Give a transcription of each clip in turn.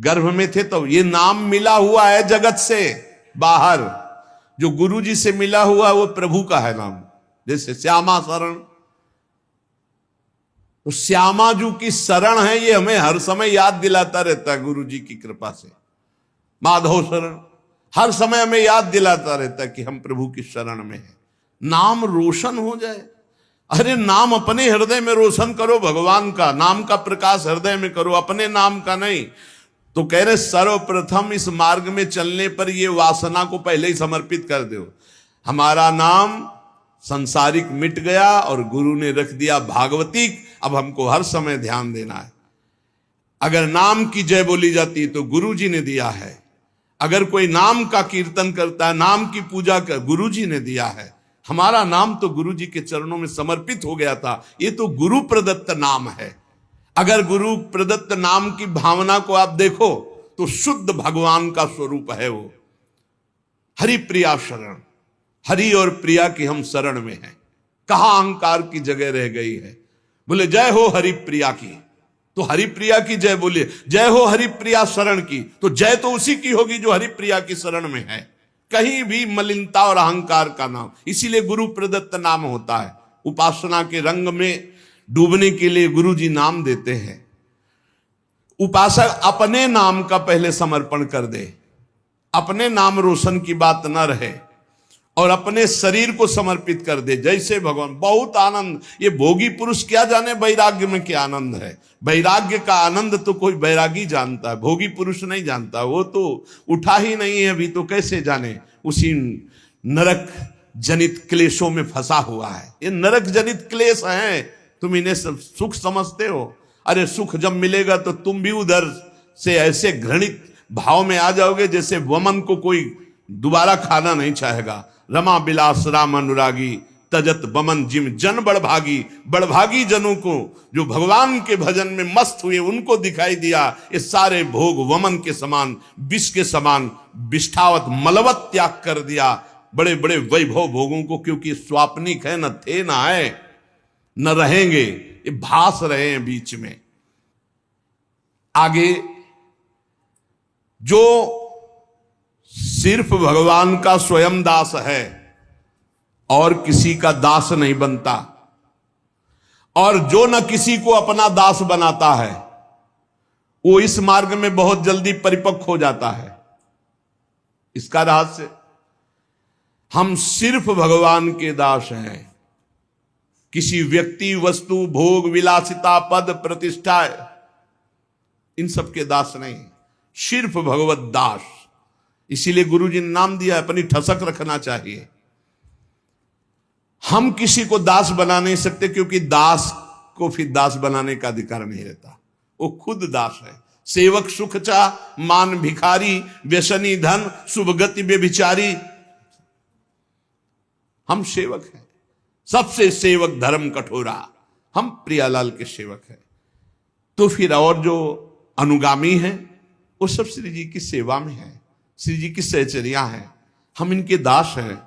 गर्भ में थे तो ये नाम मिला हुआ है जगत से बाहर। जो गुरु जी से मिला हुआ वो प्रभु का है नाम। जैसे श्यामा शरण, तो श्यामा जी की शरण है, ये हमें हर समय याद दिलाता रहता है गुरु जी की कृपा से। माधव शरण हर समय हमें याद दिलाता रहता है कि हम प्रभु की शरण में हैं। नाम रोशन हो जाए, अरे नाम अपने हृदय में रोशन करो, भगवान का नाम का प्रकाश हृदय में करो, अपने नाम का नहीं। तो कह रहे सर्वप्रथम इस मार्ग में चलने पर ये वासना को पहले ही समर्पित कर दो। हमारा नाम संसारिक मिट गया और गुरु ने रख दिया भागवतिक। अब हमको हर समय ध्यान देना है। अगर नाम की जय बोली जाती है तो गुरु जी ने दिया है। अगर कोई नाम का कीर्तन करता है, नाम की पूजा कर, गुरु जी ने दिया है। हमारा नाम तो गुरु जी के चरणों में समर्पित हो गया था। ये तो गुरु प्रदत्त नाम है। अगर गुरु प्रदत्त नाम की भावना को आप देखो तो शुद्ध भगवान का स्वरूप है वो। हरि प्रिया शरण, हरि और प्रिया की हम शरण में हैं। कहां अहंकार की जगह रह गई है। बोले जय हो हरि प्रिया की, तो हरि प्रिया की जय बोलिए। जय हो हरि प्रिया शरण की, तो जय तो उसी की होगी जो हरि प्रिया की शरण में है। कहीं भी मलिनता और अहंकार का नाम, इसीलिए गुरु प्रदत्त नाम होता है। उपासना के रंग में डूबने के लिए गुरु जी नाम देते हैं। उपासक अपने नाम का पहले समर्पण कर दे, अपने नाम रोशन की बात न रहे और अपने शरीर को समर्पित कर दे। जैसे भगवान, बहुत आनंद। ये भोगी पुरुष क्या जाने वैराग्य में क्या आनंद है। वैराग्य का आनंद तो कोई वैरागी जानता है, भोगी पुरुष नहीं जानता। वो तो उठा ही नहीं है अभी, तो कैसे जाने। उसी नरक जनित क्लेशों में फंसा हुआ है। ये नरक जनित क्लेश हैं, तुम इन्हें सुख समझते हो। अरे सुख जब मिलेगा तो तुम भी उधर से ऐसे घृणित भाव में आ जाओगे जैसे वमन को कोई दोबारा खाना नहीं चाहेगा। रमा बिलास राम अनुरागी, तजत बमन जिम जन बड़भागी। बड़भागी जनों को जो भगवान के भजन में मस्त हुए उनको दिखाई दिया ये सारे भोग वमन के समान, विष के समान विष्ठावत मलवत त्याग कर दिया। बड़े बड़े वैभव भोगों को, क्योंकि स्वाप्निक है, न थे न आए न रहेंगे, ये भास रहे हैं बीच में। आगे जो सिर्फ भगवान का स्वयं दास है और किसी का दास नहीं बनता, और जो न किसी को अपना दास बनाता है, वो इस मार्ग में बहुत जल्दी परिपक्व हो जाता है। इसका रहस्य, हम सिर्फ भगवान के दास हैं। किसी व्यक्ति, वस्तु, भोग, विलासिता, पद, प्रतिष्ठा, इन सब के दास नहीं, सिर्फ भगवत दास। इसीलिए गुरु जी ने नाम दिया, अपनी ठसक रखना चाहिए। हम किसी को दास बना नहीं सकते, क्योंकि दास को फिर दास बनाने का अधिकार नहीं रहता, वो खुद दास है। सेवक सुख चा, मान भिखारी, व्यसनी धन, शुभ गति बेविचारी। हम सेवक हैं, सबसे सेवक धर्म कठोरा। हम प्रियालाल के सेवक हैं। तो फिर और जो अनुगामी हैं वो सब श्री जी की सेवा में है, श्री जी की सहचर्या हैं। हम इनके दास हैं।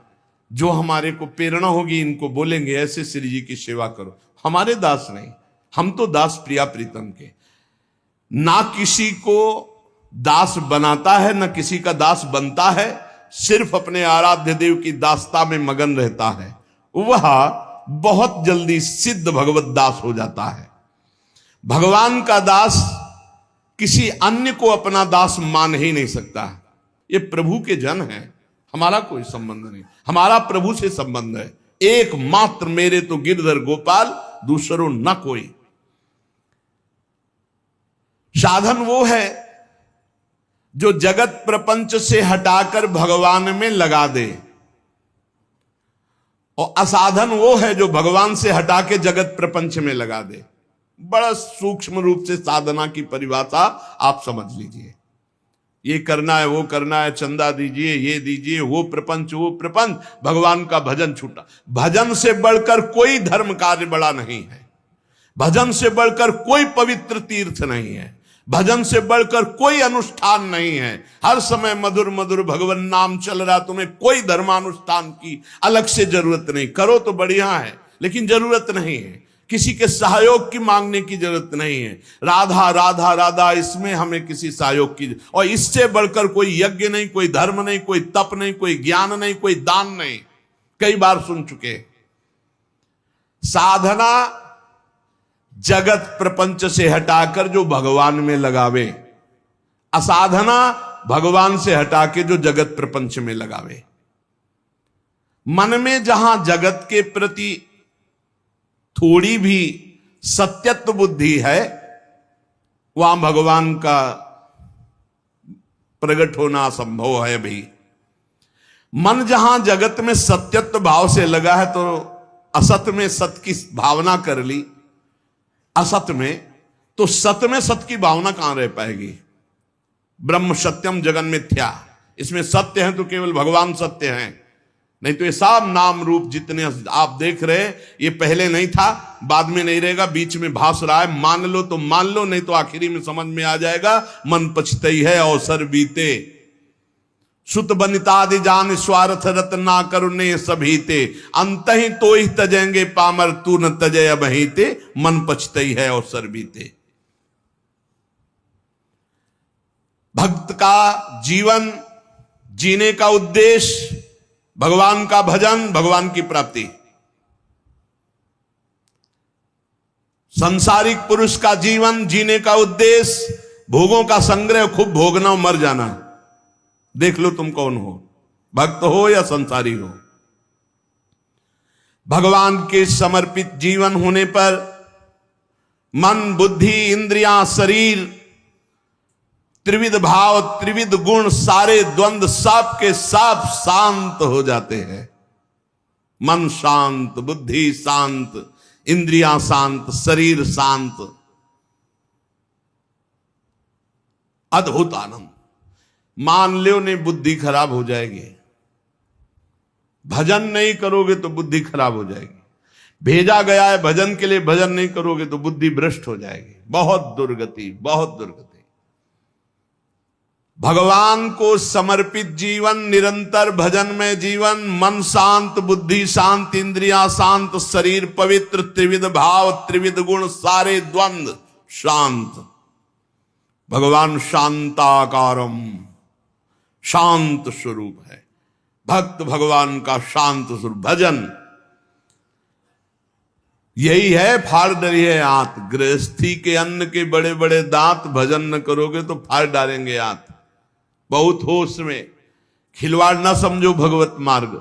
जो हमारे को प्रेरणा होगी इनको बोलेंगे ऐसे श्री जी की सेवा करो। हमारे दास नहीं, हम तो दास प्रिया प्रीतम के। ना किसी को दास बनाता है, ना किसी का दास बनता है, सिर्फ अपने आराध्य देव की दासता में मगन रहता है। वह बहुत जल्दी सिद्ध भगवत दास हो जाता है। भगवान का दास किसी अन्य को अपना दास मान ही नहीं सकता। ये प्रभु के जन हैं, हमारा कोई संबंध नहीं। हमारा प्रभु से संबंध है। एकमात्र मेरे तो गिरधर गोपाल, दूसरों न कोई। साधन वो है जो जगत प्रपंच से हटाकर भगवान में लगा दे, और असाधन वो है जो भगवान से हटा के जगत प्रपंच में लगा दे। बड़ा सूक्ष्म रूप से साधना की परिभाषा आप समझ लीजिए। ये करना है, वो करना है, चंदा दीजिए, ये दीजिए, वो प्रपंच, वो प्रपंच, भगवान का भजन छूटा। भजन से बढ़कर कोई धर्म कार्य बड़ा नहीं है। भजन से बढ़कर कोई पवित्र तीर्थ नहीं है। भजन से बढ़कर कोई अनुष्ठान नहीं है। हर समय मधुर मधुर भगवान नाम चल रहा, तुम्हें कोई धर्मानुष्ठान की अलग से जरूरत नहीं। करो तो बढ़िया है, लेकिन जरूरत नहीं है। किसी के सहयोग की मांगने की जरूरत नहीं है। राधा राधा राधा, इसमें हमें किसी सहयोग की, और इससे बढ़कर कोई यज्ञ नहीं, कोई धर्म नहीं, कोई तप नहीं, कोई ज्ञान नहीं, कोई दान नहीं। कई बार सुन चुके। साधना जगत प्रपंच से हटाकर जो भगवान में लगावे, असाधना भगवान से हटा के जो जगत प्रपंच में लगावे। मन में जहां जगत के प्रति थोड़ी भी सत्यत्व बुद्धि है, वहां भगवान का प्रकट होना असंभव है भी। मन जहां जगत में सत्यत्व भाव से लगा है, तो असत में सत की भावना कर ली, असत में, तो सत में सत की भावना कहां रह पाएगी। ब्रह्म सत्यम जगन मिथ्या, इसमें सत्य है तो केवल भगवान सत्य हैं, नहीं तो ये सब नाम रूप जितने आप देख रहे हैं, ये पहले नहीं था, बाद में नहीं रहेगा, बीच में भास रहा है। मान लो तो मान लो, नहीं तो आखिरी में समझ में आ जाएगा। मन पछतई है अवसर बीते, सुत बनितादि जान स्वार्थ रत्ना करुणे सभीते, अंत ही तो ही तजेंगे पामर तू न तजय अबहीते, मन पछतई है अवसर बीते। भक्त का जीवन जीने का उद्देश्य भगवान का भजन, भगवान की प्राप्ति। सांसारिक पुरुष का जीवन जीने का उद्देश्य भोगों का संग्रह, खूब भोगना, मर जाना। देख लो तुम कौन हो, भक्त हो या संसारी हो। भगवान के समर्पित जीवन होने पर मन, बुद्धि, इंद्रियां, शरीर, त्रिविध भाव, त्रिविध गुण, सारे द्वंद्व सब के सब शांत हो जाते हैं। मन शांत, बुद्धि शांत, इंद्रियां शांत, शरीर शांत, अद्भुत आनंद। मान लो नहीं, बुद्धि खराब हो जाएगी। भजन नहीं करोगे तो बुद्धि खराब हो जाएगी। भेजा गया है भजन के लिए, भजन नहीं करोगे तो बुद्धि भ्रष्ट हो जाएगी। बहुत दुर्गति, बहुत दुर्गति। भगवान को समर्पित जीवन, निरंतर भजन में जीवन, मन शांत, बुद्धि शांत, इंद्रियां शांत, शरीर पवित्र, त्रिविध भाव, त्रिविध गुण, सारे द्वंद्व शांत। भगवान शांताकारम, शांत स्वरूप है। भक्त भगवान का शांत स्वरूप। भजन यही है, फाड़ डरी है आंत। गृहस्थी के अन्न के बड़े बड़े दांत, भजन न करोगे तो फाड़ डालेंगे आंत। बहुत होश में, खिलवाड़ न समझो भगवत मार्ग।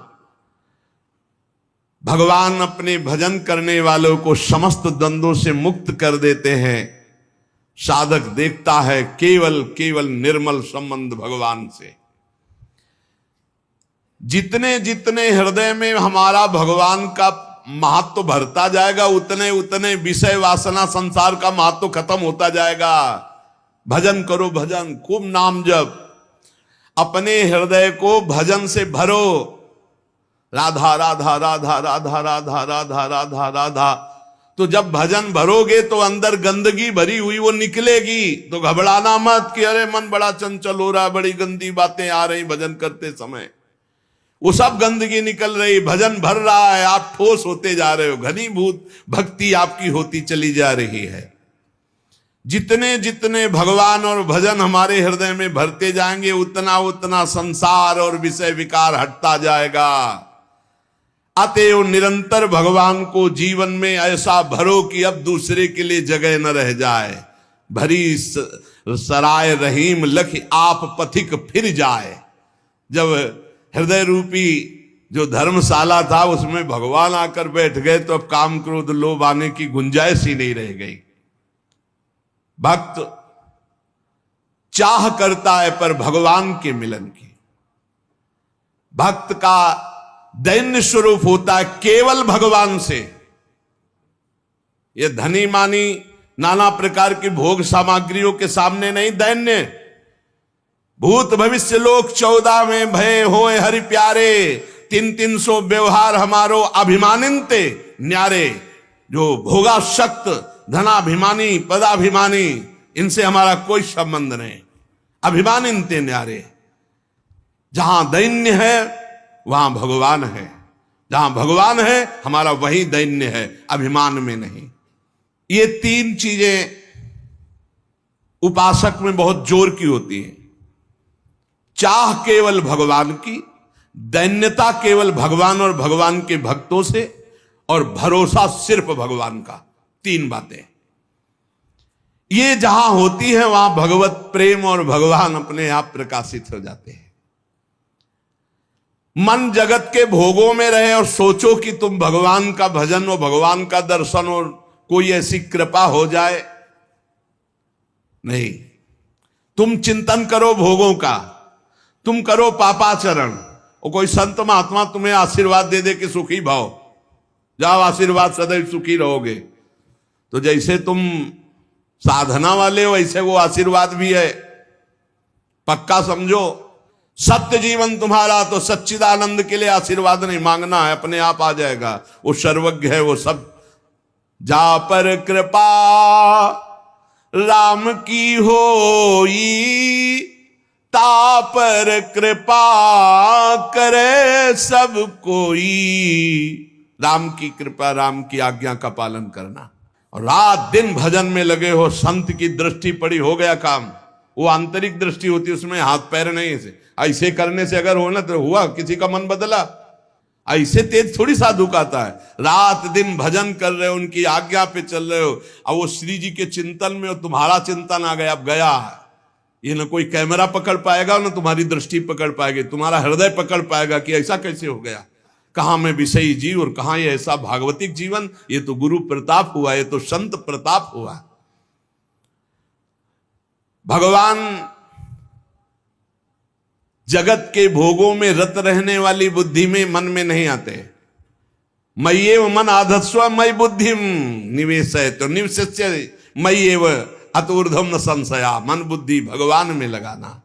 भगवान अपने भजन करने वालों को समस्त द्वंद्वों से मुक्त कर देते हैं। साधक देखता है केवल केवल निर्मल संबंध भगवान से। जितने जितने हृदय में हमारा भगवान का महत्व भरता जाएगा, उतने उतने विषय वासना संसार का महत्व खत्म होता जाएगा। भजन करो, भजन, खूब नाम जप, अपने हृदय को भजन से भरो। राधा राधा राधा राधा राधा राधा राधा राधा। तो जब भजन भरोगे तो अंदर गंदगी भरी हुई वो निकलेगी। तो घबराना मत कि अरे मन बड़ा चंचल हो रहा, बड़ी गंदी बातें आ रही भजन करते समय। वो सब गंदगी निकल रही, भजन भर रहा है, आप ठोस होते जा रहे हो, घनीभूत भक्ति आपकी होती चली जा रही है। जितने जितने भगवान और भजन हमारे हृदय में भरते जाएंगे, उतना उतना संसार और विषय विकार हटता जाएगा। अतएव निरंतर भगवान को जीवन में ऐसा भरो कि अब दूसरे के लिए जगह न रह जाए। भरी सराय रहीम लख आप पथिक फिर जाए। जब हृदय रूपी जो धर्मशाला था उसमें भगवान आकर बैठ गए तो अब काम क्रोध लोभ आने की गुंजाइश ही नहीं रह गई। भक्त चाह करता है पर भगवान के मिलन की। भक्त का दैन्य स्वरूप होता है केवल भगवान से। ये धनी मानी नाना प्रकार की भोग सामग्रियों के सामने नहीं दैन्य। भूत भविष्य लोक 14 में भय होए हरि प्यारे, 300 व्यवहार हमारो अभिमानिनते न्यारे। जो भोगाशक्त, धनाभिमानी, पदाभिमानी, इनसे हमारा कोई संबंध नहीं। अभिमानिनते न्यारे। जहां दैन्य है वहां भगवान है, जहां भगवान है हमारा वही दैन्य है, अभिमान में नहीं। ये तीन चीजें उपासक में बहुत जोर की होती हैं। चाह केवल भगवान की, दैन्यता केवल भगवान और भगवान के भक्तों से, और भरोसा सिर्फ भगवान का। तीन बातें ये जहां होती है वहां भगवत प्रेम और भगवान अपने आप प्रकाशित हो जाते हैं। मन जगत के भोगों में रहे और सोचो कि तुम भगवान का भजन और भगवान का दर्शन और कोई ऐसी कृपा हो जाए, नहीं। तुम चिंतन करो भोगों का, तुम करो पापाचरण, और कोई संत महात्मा तुम्हें आशीर्वाद दे दे कि सुखी भाव, जाओ आशीर्वाद सदैव सुखी रहोगे, तो जैसे तुम साधना वाले हो वैसे वो आशीर्वाद भी है, पक्का समझो। सत्य जीवन तुम्हारा, तो सच्चिदानंद के लिए आशीर्वाद नहीं मांगना है, अपने आप आ जाएगा। वो सर्वज्ञ है, वो सब। जा पर कृपा राम की होई, ता पर कृपा करे सब कोई। राम की कृपा, राम की आज्ञा का पालन करना, और रात दिन भजन में लगे हो। संत की दृष्टि पड़ी, हो गया काम। वो आंतरिक दृष्टि होती है, उसमें हाथ पैर नहीं। ऐसे करने से अगर हो ना तो हुआ, किसी का मन बदला। ऐसे तेज थोड़ी साधु का आता है। रात दिन भजन कर रहे हो, उनकी आज्ञा पे चल रहे हो, अब वो श्री जी के चिंतन में, और तुम्हारा चिंतन आ गया, अब गया। ये ना कोई कैमरा पकड़ पाएगा, ना तुम्हारी दृष्टि पकड़ पाएगी, तुम्हारा हृदय पकड़ पाएगा कि ऐसा कैसे हो गया। कहां में विषयी जीव और कहां ये ऐसा भागवतिक जीवन। ये तो गुरु प्रताप हुआ, ये तो संत प्रताप हुआ। भगवान जगत के भोगों में रत रहने वाली बुद्धि में, मन में नहीं आते। मय्येव मन आधत्स्व मयि बुद्धिम निवेशय, तो निवस्य मय्येव अतुर्धम न संशया। मन बुद्धि भगवान में लगाना।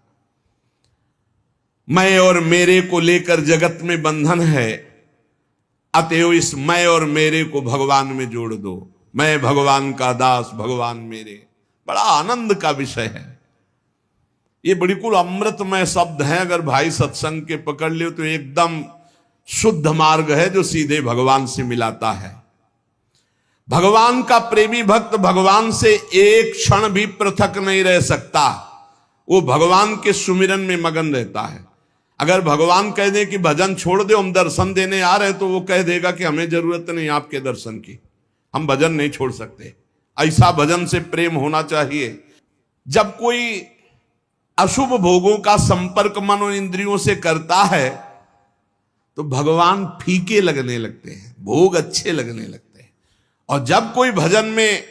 मैं और मेरे को लेकर जगत में बंधन है, अतएव इस मैं और मेरे को भगवान में जोड़ दो। मैं भगवान का दास, भगवान मेरे। बड़ा आनंद का विषय है ये, बिल्कुल अमृतमय शब्द हैं। अगर भाई सत्संग के पकड़ लियो तो एकदम शुद्ध मार्ग है जो सीधे भगवान से मिलाता है। भगवान का प्रेमी भक्त भगवान से एक क्षण भी पृथक नहीं रह सकता। वो भगवान के सुमिरन में मगन रहता है। अगर भगवान कह दे कि भजन छोड़ दो, हम दर्शन देने आ रहे हैं, तो वो कह देगा कि हमें जरूरत नहीं आपके दर्शन की, हम भजन नहीं छोड़ सकते। ऐसा भजन से प्रेम होना चाहिए। जब कोई अशुभ भोगों का संपर्क मन और इंद्रियों से करता है तो भगवान फीके लगने लगते हैं, भोग अच्छे लगने लगते हैं। और जब कोई भजन में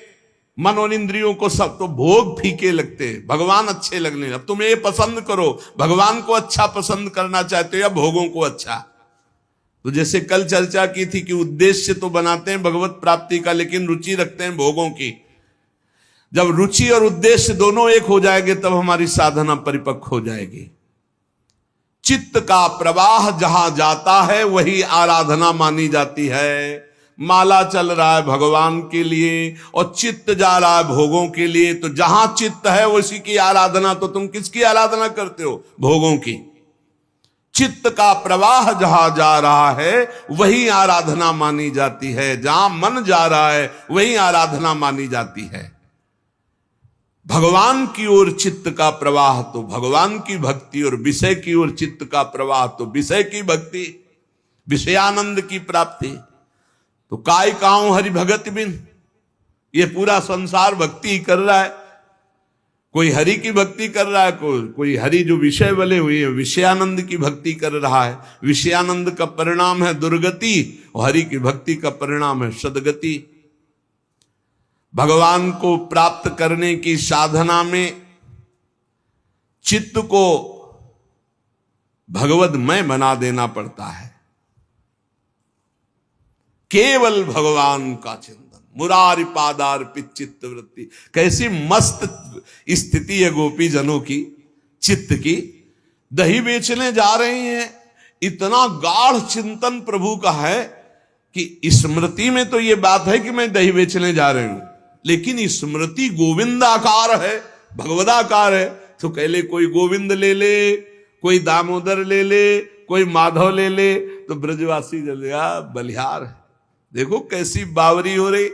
मन और इंद्रियों को सब, तो भोग फीके लगते हैं, भगवान अच्छे लगने लगते। तुम ये पसंद करो, भगवान को अच्छा पसंद करना चाहते हो या भोगों को अच्छा। तो जैसे कल चर्चा की थी कि उद्देश्य तो बनाते हैं भगवत प्राप्ति का, लेकिन रुचि रखते हैं भोगों की। जब रुचि और उद्देश्य दोनों एक हो जाएंगे तब हमारी साधना परिपक्व हो जाएगी। चित्त का प्रवाह जहां जाता है वही आराधना मानी जाती है। माला चल रहा है भगवान के लिए और चित्त जा रहा है भोगों के लिए, तो जहां चित्त है उसी की आराधना। तो तुम किसकी आराधना करते हो? भोगों की। चित्त का प्रवाह जहां जा रहा है वही आराधना मानी जाती है। जहां मन जा रहा है वही आराधना मानी जाती है। भगवान की ओर चित्त का प्रवाह तो भगवान की भक्ति, और विषय की ओर चित्त का प्रवाह तो विषय की भक्ति, विषयानंद की प्राप्ति। तो काय काऊं हरि भगत बिन, ये पूरा संसार भक्ति कर रहा है। कोई हरि की भक्ति कर रहा है, कोई हरि जो विषय वाले हुए हैं विषयानंद की भक्ति कर रहा है। विषयानंद का परिणाम है दुर्गति और हरि की भक्ति का परिणाम है सदगति। भगवान को प्राप्त करने की साधना में चित्त को भगवदमय बना देना पड़ता है। केवल भगवान का चिंतन, मुरारी पादार्पित चित्त वृत्ति। कैसी मस्त स्थिति है गोपी जनों की चित्त की। दही बेचने जा रहे हैं, इतना गाढ़ चिंतन प्रभु का है कि स्मृति में तो ये बात है कि मैं दही बेचने जा रही हूं, लेकिन स्मृति गोविंदाकार है, भगवदाकार है। तो कह ले कोई गोविंद ले ले, कोई दामोदर ले ले, कोई माधव ले ले, तो ब्रजवासी जल गया बलिहार है। देखो कैसी बावरी हो रही।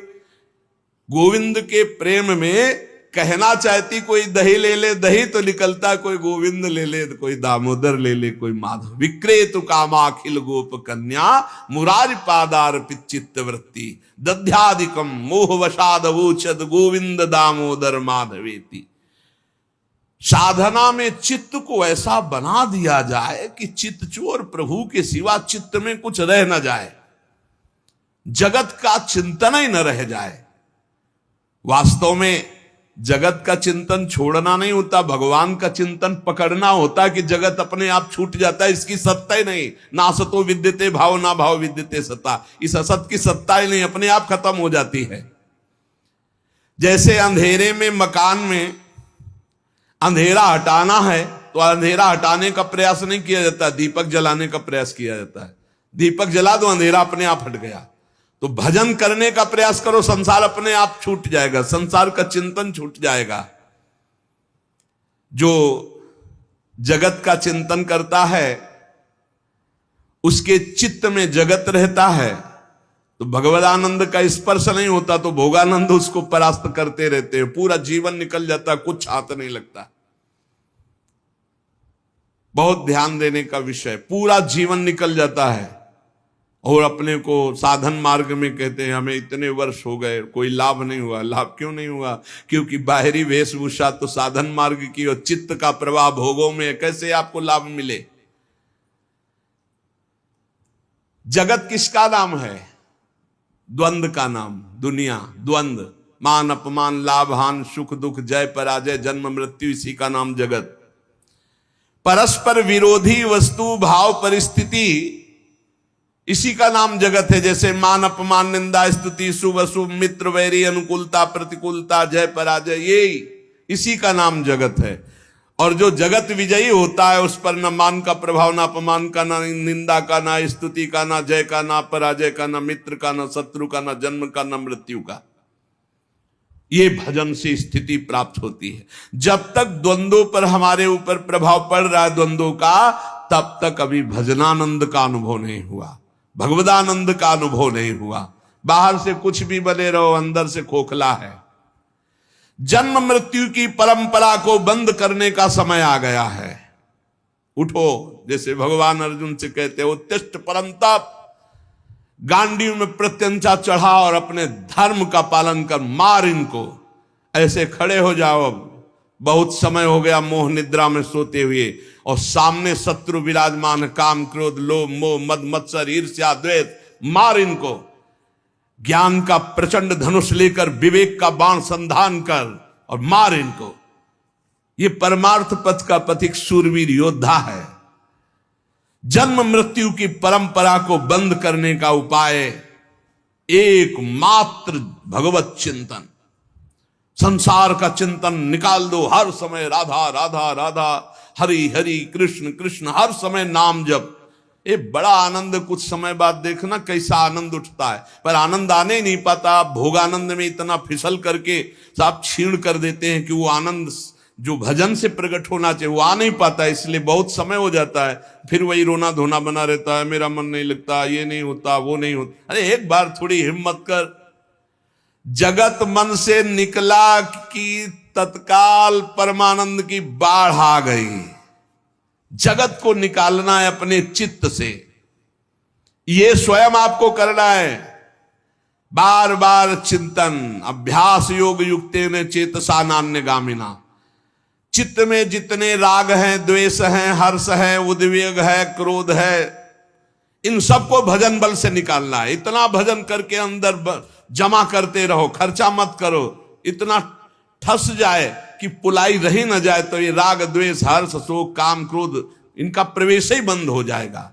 गोविंद के प्रेम में कहना चाहती कोई दही ले ले दही तो निकलता कोई गोविंद ले ले, कोई दामोदर ले ले, कोई माधव। विक्रेतु कामाखिल गोप कन्या मुरारी पादार पिचित्त वृत्ति दध्यादिकम मोहवशाद वोचद गोविंद दामोदर माधवेति। साधना में चित्त को ऐसा बना दिया जाए कि चित्तचोर प्रभु के सिवा चित्त में कुछ रह न जाए, जगत का चिंतन ही न रह जाए। वास्तव में जगत का चिंतन छोड़ना नहीं होता, भगवान का चिंतन पकड़ना होता कि जगत अपने आप छूट जाता है, इसकी सत्ता ही नहीं। ना सतो विद्यते भाव ना भाव विद्यते सत्ता, इस असत की सत्ता ही नहीं, अपने आप खत्म हो जाती है। जैसे अंधेरे में मकान में अंधेरा हटाना है तो अंधेरा हटाने का प्रयास नहीं किया जाता, दीपक जलाने का प्रयास किया जाता है। दीपक जला दो अंधेरा अपने आप हट गया। तो भजन करने का प्रयास करो, संसार अपने आप छूट जाएगा, संसार का चिंतन छूट जाएगा। जो जगत का चिंतन करता है उसके चित्त में जगत रहता है, तो भगवदानंद का स्पर्श नहीं होता तो भोगानंद उसको परास्त करते रहते हैं। पूरा जीवन निकल जाता, कुछ हाथ नहीं लगता। बहुत ध्यान देने का विषय, पूरा जीवन निकल जाता है और अपने को साधन मार्ग में कहते हैं हमें इतने वर्ष हो गए, कोई लाभ नहीं हुआ। लाभ क्यों नहीं हुआ? क्योंकि बाहरी वेशभूषा तो साधन मार्ग की और चित्त का प्रवाह भोगों में, कैसे आपको लाभ मिले? जगत किसका नाम है? द्वंद्व का नाम। दुनिया द्वंद्व, मान अपमान, लाभ हान, सुख दुख, जय पराजय, जन्म मृत्यु, इसी का नाम जगत। परस्पर विरोधी वस्तु भाव परिस्थिति, इसी का नाम जगत है। जैसे मान अपमान, निंदा स्तुति, शुभ अशुभ, मित्र वैरी, अनुकूलता प्रतिकूलता, जय पराजय, ये इसी का नाम जगत है। और जो जगत विजयी होता है उस पर न मान का प्रभाव, ना अपमान का, ना निंदा का, ना स्तुति का, ना जय का, ना पराजय का, ना मित्र का, ना शत्रु का, ना जन्म का, ना मृत्यु का। ये भजन से स्थिति प्राप्त होती है। जब तक द्वंद्वों पर हमारे ऊपर प्रभाव पड़ रहा है द्वंद्वों का, तब तक अभी भजनानंद का अनुभव नहीं हुआ, भगवदानंद का अनुभव नहीं हुआ। बाहर से कुछ भी बने रहो, अंदर से खोखला है। जन्म मृत्यु की परंपरा को बंद करने का समय आ गया है। उठो, जैसे भगवान अर्जुन से कहते हो उत्तिष्ठ परंतप, गांडी में प्रत्यंचा चढ़ा और अपने धर्म का पालन कर, मार इनको। ऐसे खड़े हो जाओ, बहुत समय हो गया मोह निद्रा में सोते हुए और सामने शत्रु विराजमान, काम क्रोध लोभ मोह मद मत्सर ईर्ष्या द्वेष, मार इनको। ज्ञान का प्रचंड धनुष लेकर विवेक का बाण संधान कर और मार इनको। ये परमार्थ पथ का पथिक शूरवीर योद्धा है। जन्म मृत्यु की परंपरा को बंद करने का उपाय एकमात्र भगवत चिंतन। संसार का चिंतन निकाल दो, हर समय राधा राधा राधा, हरि हरि कृष्ण कृष्ण, हर समय नाम जप। ये बड़ा आनंद, कुछ समय बाद देखना कैसा आनंद उठता है। पर आनंद आने ही नहीं पाता। आप भोगानंद में इतना फिसल करके आप क्षीण कर देते हैं कि वो आनंद जो भजन से प्रकट होना चाहिए वो आ नहीं पाता, इसलिए बहुत समय हो जाता है। फिर वही रोना धोना बना रहता है, मेरा मन नहीं लगता, ये नहीं होता, वो नहीं होता। अरे एक बार थोड़ी हिम्मत कर। जगत मन से निकला कि तत्काल परमानंद की बाढ़ आ गई। जगत को निकालना है अपने चित्त से, ये स्वयं आपको करना है। बार बार चिंतन, अभ्यास योग युक्तेन चेतसा नान्यगामिना। चित्त में जितने राग हैं, द्वेष हैं, हर्ष है, उद्वेग है, क्रोध है, इन सबको भजन बल से निकालना है। इतना भजन करके अंदर जमा करते रहो, खर्चा मत करो। इतना ठस जाए कि पुलाई रही न जाए तो ये राग द्वेष हर्ष शोक काम क्रोध इनका प्रवेश ही बंद हो जाएगा।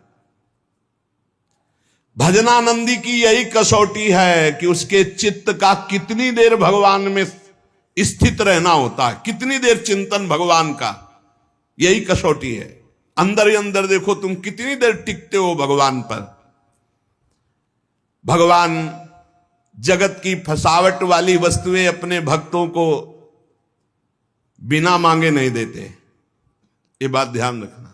भजनानंदी की यही कसौटी है कि उसके चित्त का कितनी देर भगवान में स्थित रहना होता है, कितनी देर चिंतन भगवान का, यही कसौटी है। अंदर ही अंदर देखो तुम कितनी देर टिकते हो भगवान पर। भगवान जगत की फसावट वाली वस्तुएं अपने भक्तों को बिना मांगे नहीं देते, ये बात ध्यान रखना।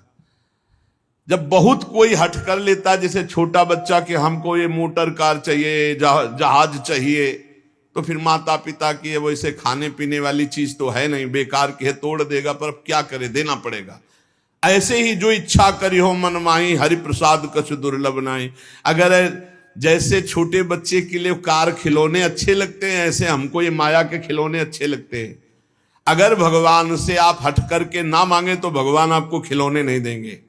जब बहुत कोई हट कर लेता, जैसे छोटा बच्चा कि हमको ये मोटर कार चाहिए, जहाज चाहिए, तो फिर माता पिता की वैसे खाने पीने वाली चीज तो है नहीं, बेकार की है, तोड़ देगा, पर अब क्या करे, देना पड़ेगा। ऐसे ही जो इच्छा करी हो मन माही, हरि प्रसाद कछु दुर्लभ नाई। अगर जैसे छोटे बच्चे के लिए कार खिलौने अच्छे लगते हैं, ऐसे हमको ये माया के खिलौने अच्छे लगते हैं। अगर भगवान से आप हट करके ना मांगे तो भगवान आपको खिलौने नहीं देंगे।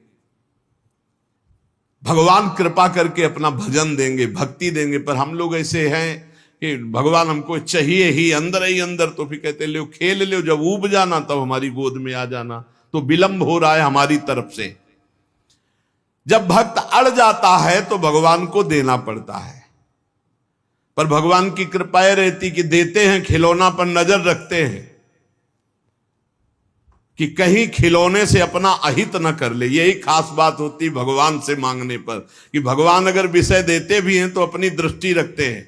भगवान कृपा करके अपना भजन देंगे, भक्ति देंगे। पर हम लोग ऐसे हैं कि भगवान हमको चाहिए ही अंदर, तो फिर कहते लो खेल लो, जब ऊब जाना तब हमारी गोद में आ जाना। तो विलंब हो रहा है हमारी तरफ से। जब भक्त अड़ जाता है तो भगवान को देना पड़ता है। पर भगवान की कृपा रहती कि देते हैं, खिलौना पर नजर रखते हैं कि कहीं खिलौने से अपना अहित न कर ले। यही खास बात होती भगवान से मांगने पर, कि भगवान अगर विषय देते भी हैं तो अपनी दृष्टि रखते हैं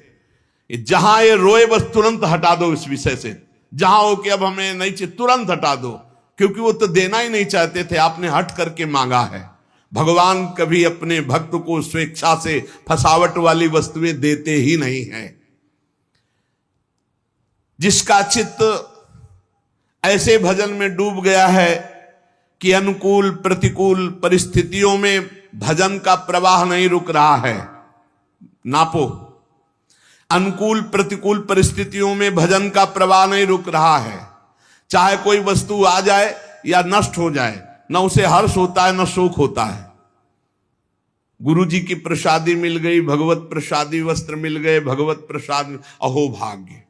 कि जहां ये रोए बस तुरंत हटा दो इस विषय से, जहां हो कि अब हमें नहीं चाहिए तुरंत हटा दो, क्योंकि वो तो देना ही नहीं चाहते थे, आपने हट करके मांगा है। भगवान कभी अपने भक्त को स्वेच्छा से फसावट वाली वस्तुएं देते ही नहीं हैं। जिसका चित्त ऐसे भजन में डूब गया है कि अनुकूल प्रतिकूल परिस्थितियों में भजन का प्रवाह नहीं रुक रहा है, नापो। अनुकूल प्रतिकूल परिस्थितियों में भजन का प्रवाह नहीं रुक रहा है। चाहे कोई वस्तु आ जाए या नष्ट हो जाए, न उसे हर्ष होता है न शोक होता है। गुरु जी की प्रसादी मिल गई, भगवत प्रसादी वस्त्र मिल गए, भगवत प्रसाद, अहो भाग्य,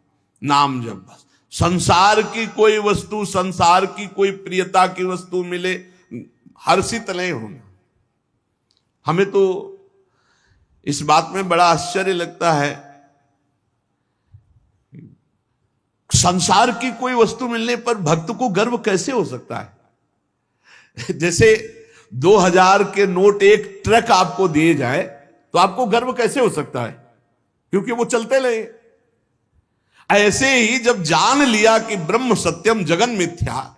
नाम जप। बस संसार की कोई वस्तु, संसार की कोई प्रियता की वस्तु मिले, हर्षित नहीं होना। हमें तो इस बात में बड़ा आश्चर्य लगता है, संसार की कोई वस्तु मिलने पर भक्त को गर्व कैसे हो सकता है। जैसे 2000 के नोट एक ट्रक आपको दिए जाए तो आपको गर्व कैसे हो सकता है, क्योंकि वो चलते रहे। ऐसे ही जब जान लिया कि ब्रह्म सत्यम जगन मिथ्या,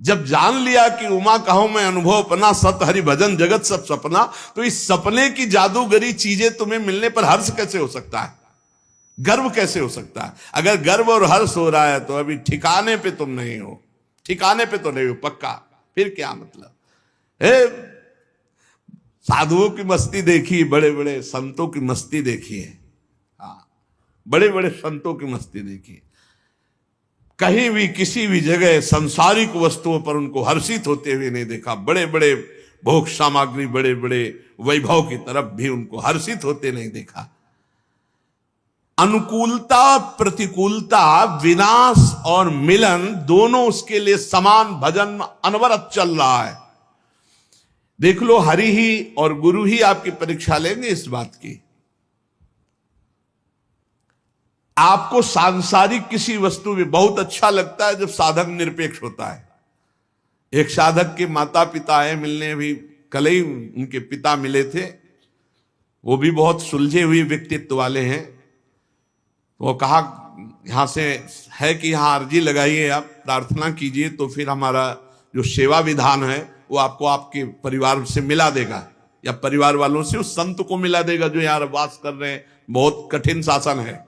जब जान लिया कि उमा कहो मैं अनुभव अपना, सत हरि भजन जगत सब सपना, तो इस सपने की जादूगरी चीजें तुम्हें मिलने पर हर्ष कैसे हो सकता है, गर्व कैसे हो सकता है। अगर गर्व और हर्ष हो रहा है तो अभी ठिकाने पे तुम नहीं हो, ठिकाने पे तो नहीं हो पक्का। फिर क्या मतलब है। साधुओं की मस्ती देखी, बड़े बड़े संतों की मस्ती देखी है, बड़े बड़े संतों की मस्ती देखी। कहीं भी किसी भी जगह सांसारिक वस्तुओं पर उनको हर्षित होते हुए नहीं देखा। बड़े बड़े भोग सामग्री, बड़े बड़े वैभव की तरफ भी उनको हर्षित होते नहीं देखा। अनुकूलता प्रतिकूलता, विनाश और मिलन दोनों उसके लिए समान भजन अनवरत चल रहा है। देख लो, हरि ही और गुरु ही आपकी परीक्षा लेंगे इस बात की। आपको सांसारिक किसी वस्तु में बहुत अच्छा लगता है जब साधक निरपेक्ष होता है। एक साधक के माता पिता आए मिलने, भी कल ही उनके पिता मिले थे, वो भी बहुत सुलझे हुए व्यक्तित्व वाले हैं। वो कहा यहां से है कि यहां अर्जी लगाइए, आप प्रार्थना कीजिए, तो फिर हमारा जो सेवा विधान है वो आपको आपके परिवार से मिला देगा, या परिवार वालों से उस संत को मिला देगा जो यहाँ वास कर रहे हैं। बहुत कठिन शासन है,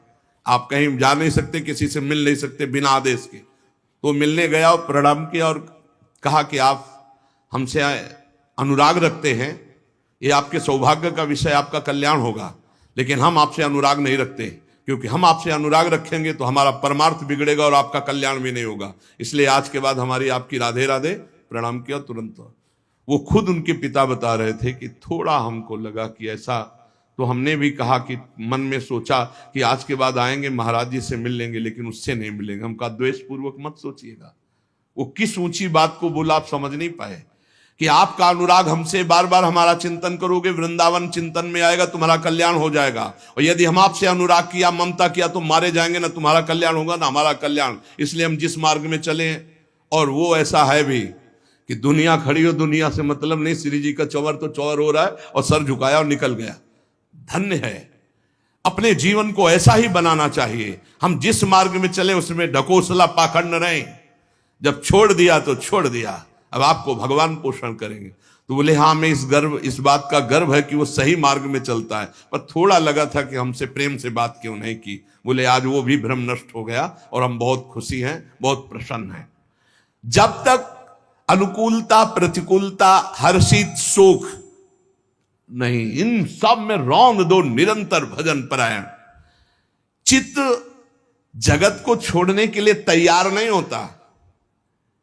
आप कहीं जा नहीं सकते, किसी से मिल नहीं सकते बिना आदेश के। तो मिलने गया और प्रणाम किया और कहा कि आप हमसे अनुराग रखते हैं, ये आपके सौभाग्य का विषय, आपका कल्याण होगा, लेकिन हम आपसे अनुराग नहीं रखते, क्योंकि हम आपसे अनुराग रखेंगे तो हमारा परमार्थ बिगड़ेगा और आपका कल्याण भी नहीं होगा। इसलिए आज के बाद हमारी आपकी राधे राधे, प्रणाम किया तुरंत। वो खुद उनके पिता बता रहे थे कि थोड़ा हमको लगा कि ऐसा, तो हमने भी कहा कि मन में सोचा कि आज के बाद आएंगे महाराज जी से मिल लेंगे, लेकिन उससे नहीं मिलेंगे। हम कहा द्वेष पूर्वक मत सोचिएगा। वो किस ऊंची बात को बोला आप समझ नहीं पाए कि आपका अनुराग हमसे, बार बार हमारा चिंतन करोगे, वृंदावन चिंतन में आएगा, तुम्हारा कल्याण हो जाएगा। और यदि हम आपसे अनुराग किया, ममता किया, तो मारे जाएंगे, ना तुम्हारा कल्याण होगा ना हमारा कल्याण। इसलिए हम जिस मार्ग में चले, और वो ऐसा है भी कि दुनिया खड़ी हो, दुनिया से मतलब नहीं, श्री जी का चौवर तो चौवर हो रहा है और सर झुकाया और निकल गया। धन्य है। अपने जीवन को ऐसा ही बनाना चाहिए। हम जिस मार्ग में चले उसमें ढकोसला पाखंड न रहें। जब छोड़ दिया तो छोड़ दिया, अब आपको भगवान पोषण करेंगे। तो बोले हाँ, मैं इस बात का गर्व है कि वो सही मार्ग में चलता है, पर थोड़ा लगा था कि हमसे प्रेम से बात क्यों नहीं की। बोले आज वो भी भ्रम नष्ट हो गया और हम बहुत खुशी हैं, बहुत प्रसन्न हैं। जब तक अनुकूलता, प्रतिकूलता, हर्षित, शोक नहीं, इन सब में रौंद दो निरंतर भजन परायण। चित्त जगत को छोड़ने के लिए तैयार नहीं होता,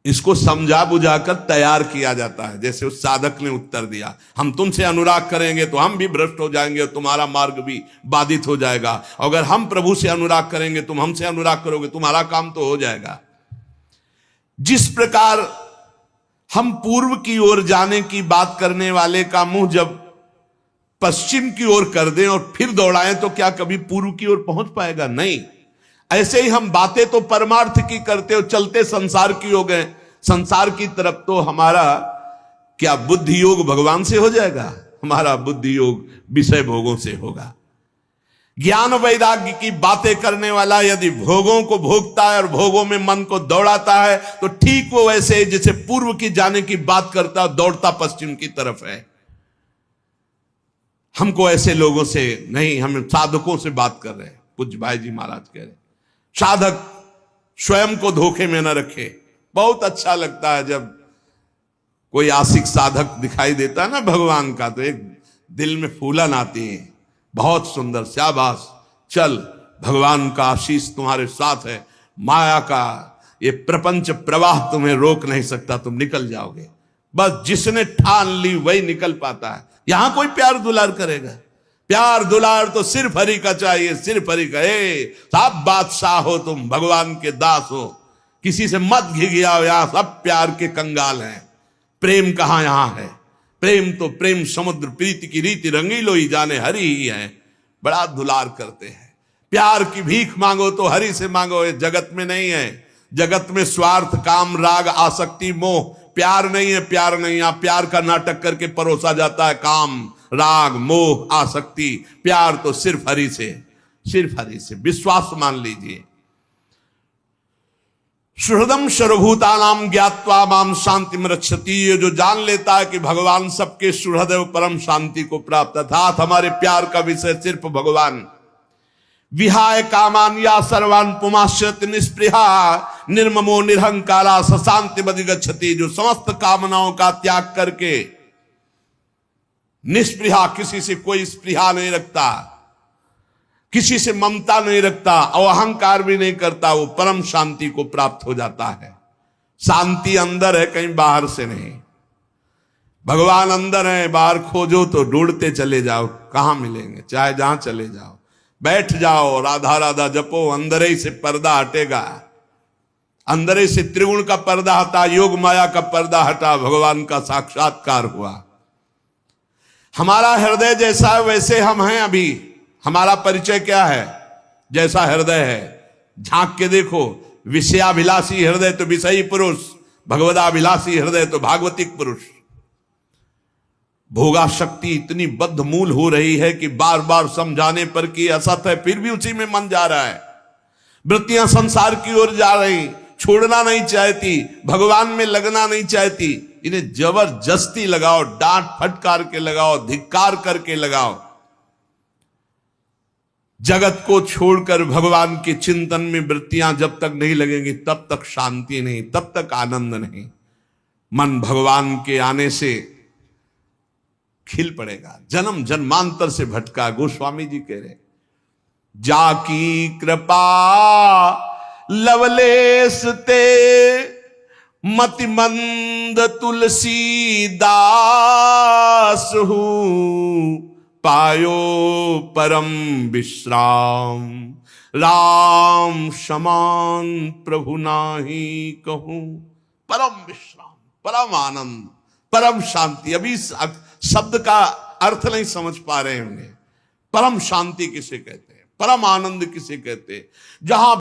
इसको समझा बुझाकर तैयार किया जाता है। जैसे उस साधक ने उत्तर दिया, हम तुमसे अनुराग करेंगे तो हम भी भ्रष्ट हो जाएंगे और तुम्हारा मार्ग भी बाधित हो जाएगा। अगर हम प्रभु से अनुराग करेंगे, तुम हमसे अनुराग करोगे, तुम्हारा काम तो हो जाएगा। जिस प्रकार हम पूर्व की ओर जाने की बात करने वाले का मुंह जब पश्चिम की ओर कर दें और फिर दौड़ाएं तो क्या कभी पूर्व की ओर पहुंच पाएगा? नहीं। ऐसे ही हम बातें तो परमार्थ की करते हो, चलते संसार की हो गए, संसार की तरफ तो हमारा क्या बुद्धि योग भगवान से हो जाएगा? हमारा बुद्धि योग विषय भोगों से होगा। ज्ञान वैराग्य की बातें करने वाला यदि भोगों को भोगता है और भोगों में मन को दौड़ाता है तो ठीक वो वैसे जैसे पूर्व की जाने की बात करता है, दौड़ता पश्चिम की तरफ है। हमको ऐसे लोगों से नहीं, हम साधकों से बात कर रहे हैं। पूज्य भाई जी महाराज कह रहे साधक स्वयं को धोखे में न रखे। बहुत अच्छा लगता है जब कोई आशिक साधक दिखाई देता है ना भगवान का, तो एक दिल में फूलन आती है, बहुत सुंदर, शाबाश, चल भगवान का आशीष तुम्हारे साथ है, माया का ये प्रपंच प्रवाह तुम्हें रोक नहीं सकता, तुम निकल जाओगे। बस जिसने ठान ली वही निकल पाता है। यहां कोई प्यार दुलार करेगा? प्यार दुलार तो सिर्फ हरि का चाहिए, सिर्फ हरि का। सब बादशाह हो तुम, भगवान के दास हो, किसी से मत घिघियाओ। यहां सब प्यार के कंगाल हैं। प्रेम कहां यहां है? प्रेम तो प्रेम समुद्र, प्रीति की रीति रंगीलो ही जाने हरि ही है। बड़ा दुलार करते हैं। प्यार की भीख मांगो तो हरि से मांगो, ये जगत में नहीं है। जगत में स्वार्थ, काम, राग, आसक्ति, मोह, प्यार नहीं है। प्यार नहीं, यहां प्यार का नाटक करके परोसा जाता है। काम, राग, मोह, आसक्ति। प्यार तो सिर्फ हरि से, सिर्फ हरि से। विश्वास मान लीजिए। सुहृदम सर्वभूतानां ज्ञात्वा माम शांतिम रक्षति। ये जो जान लेता है कि भगवान सबके सुहृद और परम शांति को प्राप्त, अर्थात हमारे प्यार का विषय सिर्फ भगवान। विहाय कामान या सर्वान पुमाश्रित निष्पृहा निर्ममो निरहंकारा सशांति बदिगच्छति। जो समस्त कामनाओं का त्याग करके निष्पृहा, किसी से कोई स्पृहा नहीं रखता, किसी से ममता नहीं रखता और अहंकार भी नहीं करता, वो परम शांति को प्राप्त हो जाता है। शांति अंदर है, कहीं बाहर से नहीं। भगवान अंदर है, बाहर खोजो तो ढूंढते चले जाओ, कहां मिलेंगे? चाहे जहां चले जाओ, बैठ जाओ, राधा राधा जपो, अंदर ही से पर्दा हटेगा। अंदर ही से त्रिगुण का पर्दा हटा, योग माया का पर्दा हटा, भगवान का साक्षात्कार हुआ। हमारा हृदय जैसा है वैसे हम हैं। अभी हमारा परिचय क्या है? जैसा हृदय है, झांक के देखो। विषयाभिलाषी हृदय तो विषयी पुरुष, भगवदाभिलाषी हृदय तो भागवतिक पुरुष। भोगा शक्ति इतनी बद्ध मूल हो रही है कि बार बार समझाने पर कि असत है, फिर भी उसी में मन जा रहा है। वृत्तियां संसार की ओर जा रही, छोड़ना नहीं चाहती, भगवान में लगना नहीं चाहती। इन्हें जबरदस्ती लगाओ, डांट फटकार के लगाओ, धिक्कार करके लगाओ। जगत को छोड़कर भगवान के चिंतन में वृत्तियां जब तक नहीं लगेंगी तब तक शांति नहीं, तब तक आनंद नहीं। मन भगवान के आने से खिल पड़ेगा। जन्म जन्मांतर से भटका, गोस्वामी जी कह रहे, जाकी कृपा लवलेश ते मति मंद तुलसी दास हूं, पायो परम विश्राम, राम समान प्रभु नाही कहूं। परम विश्राम, परम आनंद, परम शांति। अभी शब्द का अर्थ नहीं समझ पा रहे होंगे। परम शांति किसे कहते हैं, परम आनंद किसे कहते हैं? जहां